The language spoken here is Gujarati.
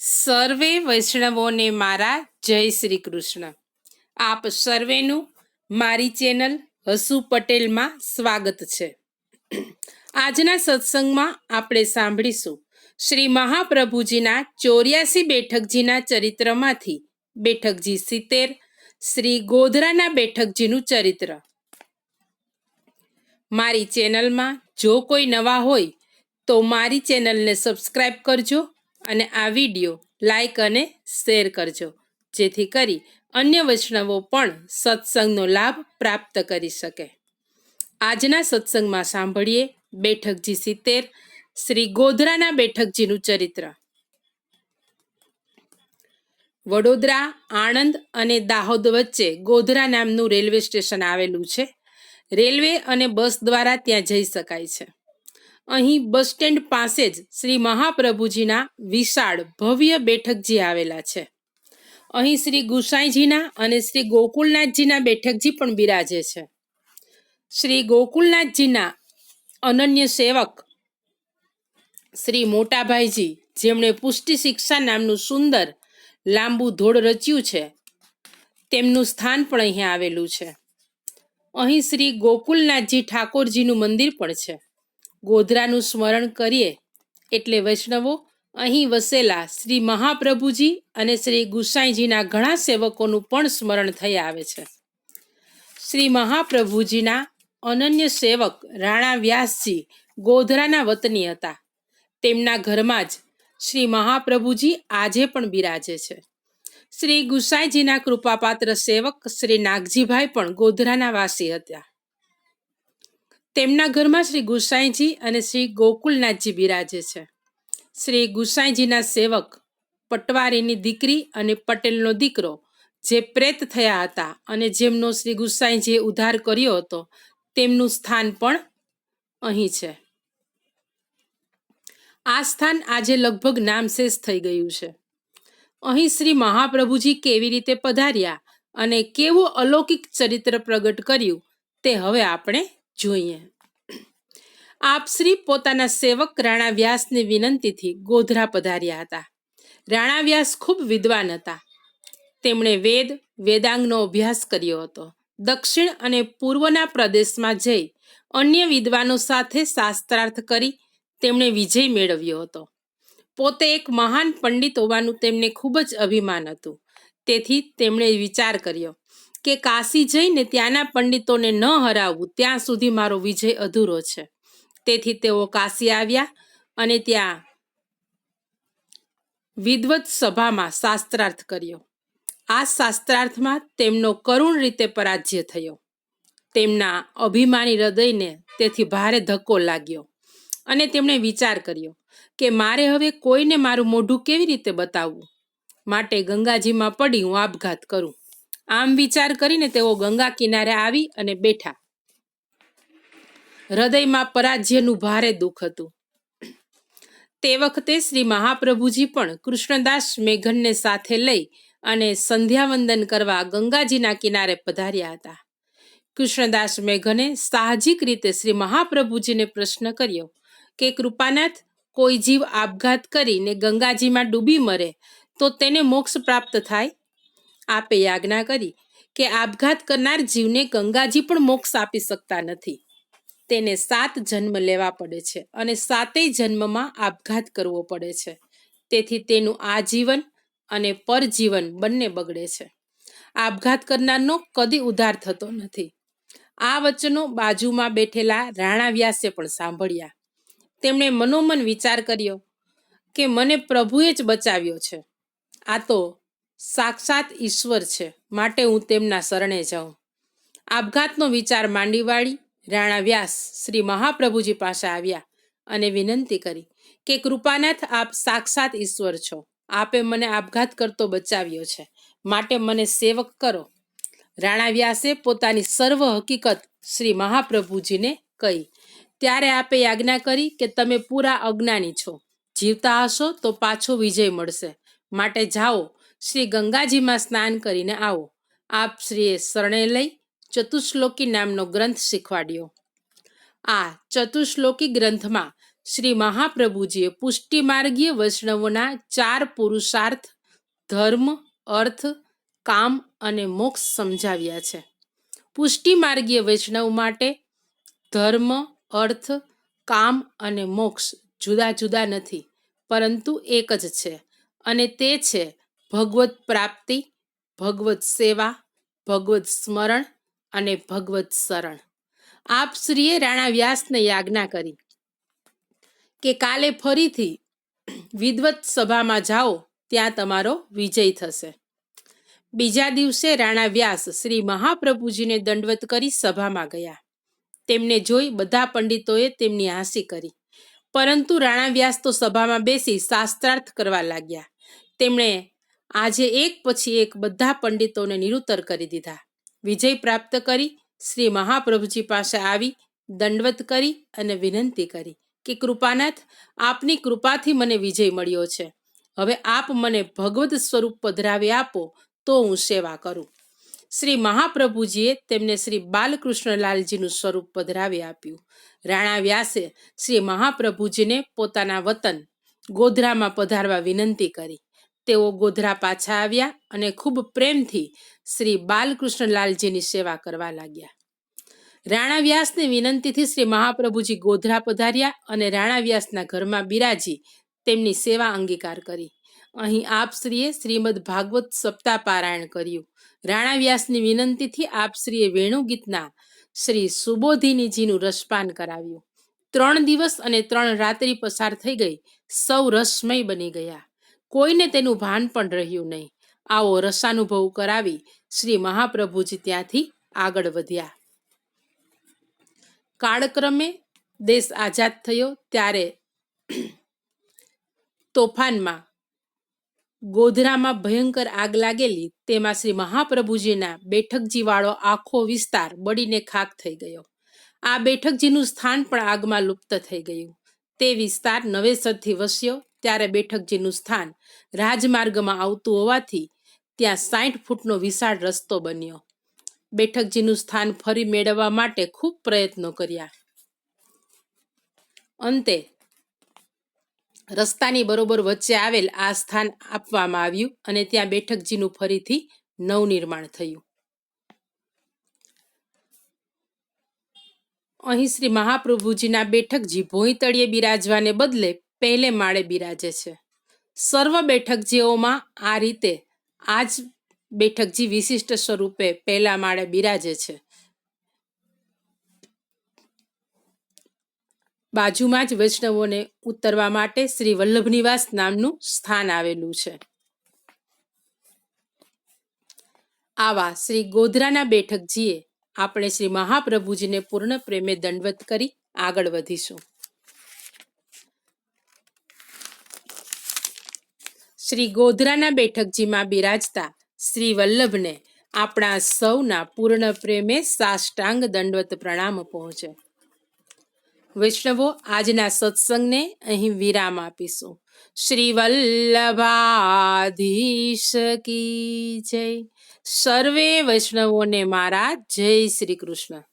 સર્વે વૈષ્ણવોને મારા જય શ્રી કૃષ્ણ. આપ સર્વેનું મારી ચેનલ હસુ પટેલમાં સ્વાગત છે. આજના સત્સંગમાં આપણે સાંભળીશું શ્રી મહાપ્રભુજીના 84 બેઠકજીના ચરિત્રમાંથી બેઠકજી 70, શ્રી ગોધરાના બેઠકજીનું ચરિત્ર. મારી ચેનલમાં જો કોઈ નવા હોય તો મારી ચેનલને સબસ્ક્રાઈબ કરજો અને આ વિડીયો લાઈક અને શેર કરજો, જેથી કરી અન્ય વૈષ્ણવો પણ સત્સંગનો લાભ પ્રાપ્ત કરી શકે. આજના સત્સંગમાં સાંભળીએ બેઠકજી 70, શ્રી ગોધરાના બેઠકજીનું ચરિત્ર. વડોદરા, આણંદ અને દાહોદ વચ્ચે ગોધરા નામનું રેલવે સ્ટેશન આવેલું છે. રેલવે અને બસ દ્વારા ત્યાં જઈ શકાય છે. અહીં બસ સ્ટેન્ડ પાસે જ શ્રી મહાપ્રભુજીના વિશાળ ભવ્ય બેઠકજી આવેલા છે. અહીં શ્રી ગુસાઈજીના અને શ્રી ગોકુલનાથજીના બેઠકજી પણ બિરાજે છે. શ્રી ગોકુલનાથજીના અનન્ય સેવક શ્રી મોટાભાઈજી, જેમણે પુષ્ટિ શિક્ષા નામનું સુંદર લાંબુ ધોળ રચ્યું છે, તેમનું સ્થાન પણ અહીં આવેલું છે. અહીં શ્રી ગોકુલનાથજી ઠાકોરજીનું મંદિર પણ છે. ગોધરાનું સ્મરણ કરીએ એટલે વૈષ્ણવો અહીં વસેલા શ્રી મહાપ્રભુજી અને શ્રી ગુસાઈજીના ઘણા સેવકોનું પણ સ્મરણ થઈ આવે છે. શ્રી મહાપ્રભુજીના અનન્ય સેવક રાણા વ્યાસજી ગોધરાના વતની હતા. તેમના ઘરમાં જ શ્રી મહાપ્રભુજી આજે પણ બિરાજે છે. શ્રી ગુસાઈજીના કૃપાપાત્ર સેવક શ્રી નાગજીભાઈ પણ ગોધરાના વાસી હતા. તેમના ઘરમાં શ્રી ગુસાઈજી અને શ્રી ગોકુલનાથજી બિરાજે છે. શ્રી ગુસાઈજીના સેવક પટવારીની દીકરી અને પટેલનો દીકરો જે પ્રેત થયા હતા અને જેમનો શ્રી ગુસાઈજીએ ઉદ્ધાર કર્યો હતો, તેમનું સ્થાન પણ અહીં છે. આ સ્થાન આજે લગભગ નામશેષ થઈ ગયું છે. અહીં શ્રી મહાપ્રભુજી કેવી રીતે પધાર્યા અને કેવું અલૌકિક ચરિત્ર પ્રગટ કર્યું તે હવે આપણે જોઈએ. આપ શ્રી પોતાના સેવક રાણા વ્યાસની વિનંતીથી ગોધરા પધાર્યા હતા. રાણા વ્યાસ ખૂબ વિદ્વાન હતા. તેમણે વેદાંગનો અભ્યાસ કર્યો હતો. દક્ષિણ અને પૂર્વના પ્રદેશમાં જઈ અન્ય વિદ્વાનો સાથે શાસ્ત્રાર્થ કરી તેમણે વિજય મેળવ્યો હતો. પોતે એક મહાન પંડિત હોવાનું તેમને ખૂબ જ અભિમાન હતું. તેથી તેમણે વિચાર કર્યો કે કાશી જઈને ત્યાંના પંડિતોને ન હરાવવું ત્યાં સુધી મારો વિજય અધૂરો છે. તેથી તેઓ કાશી આવ્યા અને ત્યાં વિદ્વત સભામાં શાસ્ત્રાર્થ કર્યો. આ શાસ્ત્રાર્થમાં તેમનો કરુણ રીતે પરાજય થયો. તેમના અભિમાની હૃદયને તેથી ભારે ધક્કો લાગ્યો અને તેમણે વિચાર કર્યો કે મારે હવે કોઈને મારું મોઢું કેવી રીતે બતાવવું, માટે ગંગાજીમાં પડી હું આપઘાત કરું. આમ વિચાર કરીને તેઓ ગંગા કિનારે આવી અને બેઠા. હૃદયમાં પરાજયનું ભારે દુઃખ હતું. તે વખતે શ્રી મહાપ્રભુજી પણ કૃષ્ણદાસ મેઘનને સાથે લઈ અને સંધ્યાવંદન કરવા ગંગાજીના કિનારે પધાર્યા હતા. કૃષ્ણદાસ મેઘને સાહજિક રીતે શ્રી મહાપ્રભુજીને પ્રશ્ન કર્યો કે કૃપાનાથ, કોઈ જીવ આપઘાત કરીને ગંગાજીમાં ડૂબી મરે તો તેને મોક્ષ પ્રાપ્ત થાય? આપે આજ્ઞા કરી કે આપઘાત કરનાર જીવને ગંગાજી પણ મોક્ષ આપી શકતા નથી. તેને 7 જન્મ લેવા પડે છે અને 7 જન્મમાં આપઘાત કરવો પડે છે. તેથી તેનું આજીવન અને પરજીવન બંને બગડે છે. આપઘાત કરનારનો કદી ઉદ્ધાર થતો નથી. આ વચનો બાજુમાં બેઠેલા રાણા વ્યાસે પણ સાંભળ્યા. તેમણે મનોમન વિચાર કર્યો કે મને પ્રભુએ જ બચાવ્યો છે. આ તો સાક્ષાત ઈશ્વર છે, માટે હું તેમના શરણે જાઉં. આપઘાતનો વિચાર માંડી વાળી રાણા વ્યાસ શ્રી મહાપ્રભુજી પાસે આવ્યા અને વિનંતી કરી કે કૃપાનાથ, આપ સાક્ષાત ઈશ્વર છો. આપે મને આપઘાત કરતો બચાવ્યો છે, માટે મને સેવક કરો. રાણા વ્યાસે પોતાની સર્વ હકીકત શ્રી મહાપ્રભુજીને કહી. ત્યારે આપે આજ્ઞા કરી કે તમે પૂરા અજ્ઞાની છો. જીવતા હશો તો પાછો વિજય મળશે, માટે જાઓ, શ્રી ગંગાજીમાં સ્નાન કરીને આવો. આપ શ્રીએ શરણે લઈ ચતુશ્લોકી નામનો ગ્રંથ શીખવાડ્યો. આ ચતુશ્લોકી ગ્રંથમાં શ્રી મહાપ્રભુજીએ પુષ્ટિ માર્ગીય વૈષ્ણવોના 4 પુરુષાર્થ ધર્મ, અર્થ, કામ અને મોક્ષ સમજાવ્યા છે. પુષ્ટિ માર્ગીય વૈષ્ણવ માટે ધર્મ, અર્થ, કામ અને મોક્ષ જુદા જુદા નથી, પરંતુ એક જ છે, અને તે છે ભગવત પ્રાપ્તિ, ભગવત સેવા, ભગવત સ્મરણ અને ભગવત શરણ. આપ શ્રીએ રાણા વ્યાસને આજ્ઞા કરી કે કાલે ફરીથી વિદવત સભામાં જાઓ, ત્યાં તમારો વિજય થશે. બીજા દિવસે રાણા વ્યાસ શ્રી મહાપ્રભુજીને દંડવત કરી સભામાં ગયા. તેમને જોઈ બધા પંડિતોએ તેમની હાંસી કરી, પરંતુ રાણા વ્યાસ તો સભામાં બેસી શાસ્ત્રાર્થ કરવા લાગ્યા. તેમણે આજે એક પછી એક બધા પંડિતોને નિરુત્તર કરી દીધા. વિજય પ્રાપ્ત કરી શ્રી મહાપ્રભુજી પાસે આવી દંડવત કરી અને વિનંતી કરી કે કૃપાનાથ, આપની કૃપાથી મને વિજય મળ્યો છે. હવે આપ મને ભગવત સ્વરૂપ પધરાવી આપો તો હું સેવા કરું. શ્રી મહાપ્રભુજીએ તેમને શ્રી બાલકૃષ્ણલાલજીનું સ્વરૂપ પધરાવી આપ્યું. રાણા વ્યાસે શ્રી મહાપ્રભુજીને પોતાના વતન ગોધરામાં પધારવા વિનંતી કરી. તેઓ ગોધરા પાછા આવ્યા અને ખૂબ પ્રેમથી શ્રી બાલકૃષ્ણલાલજીની સેવા કરવા લાગ્યા. રાણા વ્યાસની વિનંતીથી શ્રી મહાપ્રભુજી ગોધરા પધાર્યા અને રાણા વ્યાસના ઘરમાં બિરાજી તેમની સેવા અંગીકાર કરી. અહીં આપ શ્રીએ શ્રીમદ ભાગવત સપ્તાહ પારાયણ કર્યું. રાણા વ્યાસની વિનંતીથી આપ શ્રીએ વેણુગીતના શ્રી સુબોધિનીજીનું રસપાન કરાવ્યું. 3 દિવસ અને 3 રાત્રિ પસાર થઈ ગઈ. સૌ રસમય બની ગયા. કોઈને તેનું ભાન પણ રહ્યું નહીં. આવો રસાનુભવ કરાવી શ્રી મહાપ્રભુજી ત્યાંથી આગળ વધ્યા. કાળક્રમે દેશ આઝાદ થયો ત્યારે તોફાનમાં ગોધરામાં ભયંકર આગ લાગેલી. તેમાં શ્રી મહાપ્રભુજીના બેઠકજી વાળો આખો વિસ્તાર બળીને ખાખ થઈ ગયો. આ બેઠકજીનું સ્થાન પણ આગમાં લુપ્ત થઈ ગયું. તે વિસ્તાર નવેસરથી વસ્યો ત્યારે બેઠકજીનું સ્થાન રાજમાર્ગમાં આવતું હોવાથી ત્યાં 60 ફૂટનો વિશાળ રસ્તો બન્યો. બેઠકજીનું સ્થાન ફરી મેળવવા માટે ખૂબ પ્રયત્નો કર્યા. અંતે રસ્તાની બરોબર વચ્ચે આવેલ આ સ્થાન આપવામાં આવ્યું અને ત્યાં બેઠકજીનું ફરીથી નવનિર્માણ થયું. અહીં શ્રી મહાપ્રભુજીના બેઠકજી ભોંયતળિયે બિરાજવાને બદલે પહેલે માળે બિરાજે છે. સર્વ બેઠકજીઓમાં આ રીતે આ જ બેઠકજી વિશિષ્ટ સ્વરૂપે પહેલા માળે બિરાજે છે. બાજુમાં જ વૈષ્ણવોને ઉતરવા માટે શ્રી વલ્લભનિવાસ નામનું સ્થાન આવેલું છે. આવા શ્રી ગોધરાના બેઠકજીએ આપણે શ્રી મહાપ્રભુજીને પૂર્ણ પ્રેમે દંડવત કરી આગળ વધીશું. શ્રી ગોધરાના બેઠકજીમાં બિરાજતા શ્રી વલ્લભને આપણા સૌના પૂર્ણ પ્રેમે સાષ્ટાંગ દંડવત પ્રણામ પહોંચે. વૈષ્ણવો, આજના સત્સંગને અહીં વિરામ આપીશું. શ્રી વલ્લભાધીશ કી જય. સર્વે વૈષ્ણવોને મારા જય શ્રી કૃષ્ણ.